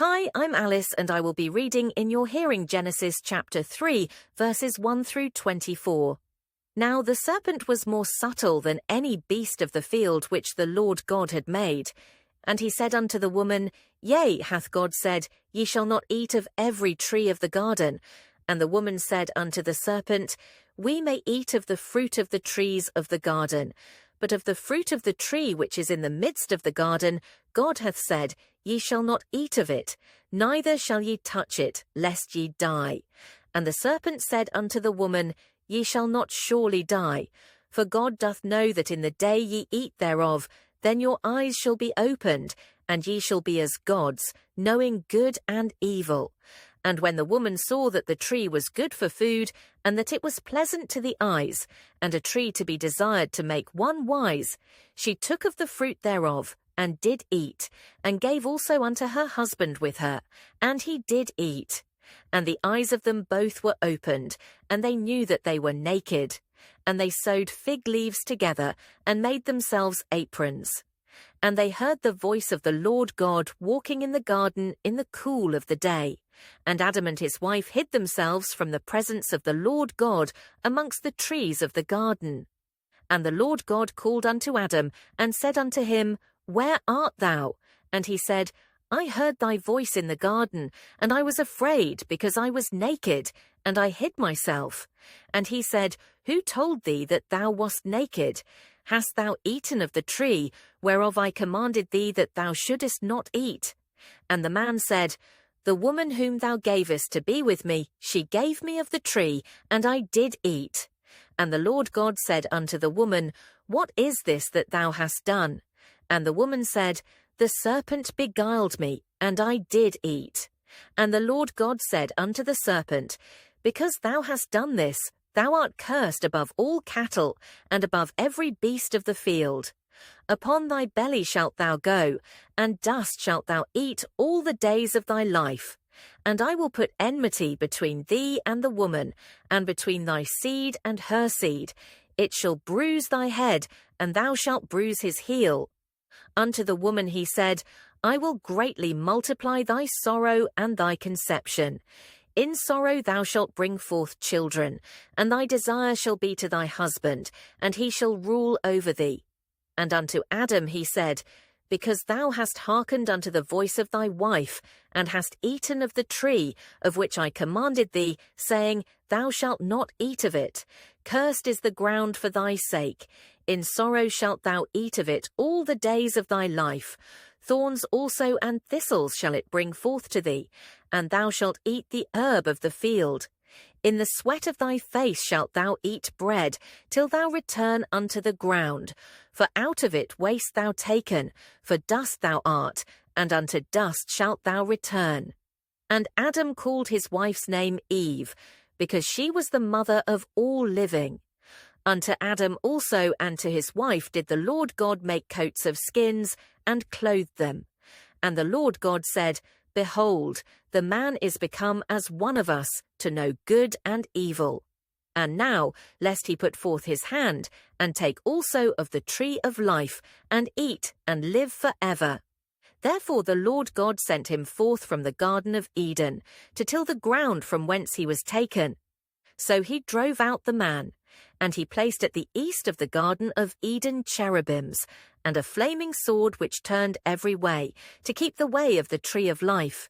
Hi, I'm Alice, and I will be reading in your hearing Genesis chapter 3, verses 1 through 24. Now the serpent was more subtle than any beast of the field which the Lord God had made. And he said unto the woman, Yea, hath God said, Ye shall not eat of every tree of the garden. And the woman said unto the serpent, We may eat of the fruit of the trees of the garden. But of the fruit of the tree which is in the midst of the garden, God hath said, Ye shall not eat of it, neither shall ye touch it, lest ye die. And the serpent said unto the woman, Ye shall not surely die. For God doth know that in the day ye eat thereof, then your eyes shall be opened, and ye shall be as gods, knowing good and evil. And when the woman saw that the tree was good for food, and that it was pleasant to the eyes, and a tree to be desired to make one wise, she took of the fruit thereof, and did eat, and gave also unto her husband with her, and he did eat. And the eyes of them both were opened, and they knew that they were naked. And they sewed fig leaves together, and made themselves aprons. And they heard the voice of the Lord God walking in the garden in the cool of the day. And Adam and his wife hid themselves from the presence of the Lord God amongst the trees of the garden. And the Lord God called unto Adam, and said unto him, Where art thou? And he said, I heard thy voice in the garden, and I was afraid, because I was naked, and I hid myself. And he said, Who told thee that thou wast naked? Hast thou eaten of the tree, whereof I commanded thee that thou shouldest not eat? And the man said, The woman whom thou gavest to be with me, she gave me of the tree, and I did eat. And the Lord God said unto the woman, What is this that thou hast done? And the woman said, The serpent beguiled me, and I did eat. And the Lord God said unto the serpent, Because thou hast done this, thou art cursed above all cattle, and above every beast of the field. Upon thy belly shalt thou go, and dust shalt thou eat all the days of thy life. And I will put enmity between thee and the woman, and between thy seed and her seed. It shall bruise thy head, and thou shalt bruise his heel. Unto the woman he said, I will greatly multiply thy sorrow and thy conception. In sorrow thou shalt bring forth children, and thy desire shall be to thy husband, and he shall rule over thee. And unto Adam he said, Because thou hast hearkened unto the voice of thy wife, and hast eaten of the tree, of which I commanded thee, saying, Thou shalt not eat of it. Cursed is the ground for thy sake. In sorrow shalt thou eat of it all the days of thy life. Thorns also and thistles shall it bring forth to thee, and thou shalt eat the herb of the field. In the sweat of thy face shalt thou eat bread, till thou return unto the ground. For out of it wast thou taken, for dust thou art, and unto dust shalt thou return. And Adam called his wife's name Eve, because she was the mother of all living. Unto Adam also and to his wife did the Lord God make coats of skins, and clothed them. And the Lord God said, Behold, the man is become as one of us, to know good and evil. And now, lest he put forth his hand, and take also of the tree of life, and eat, and live for ever. Therefore the Lord God sent him forth from the Garden of Eden, to till the ground from whence he was taken. So he drove out the man, and he placed at the east of the Garden of Eden cherubims, and a flaming sword which turned every way, to keep the way of the tree of life.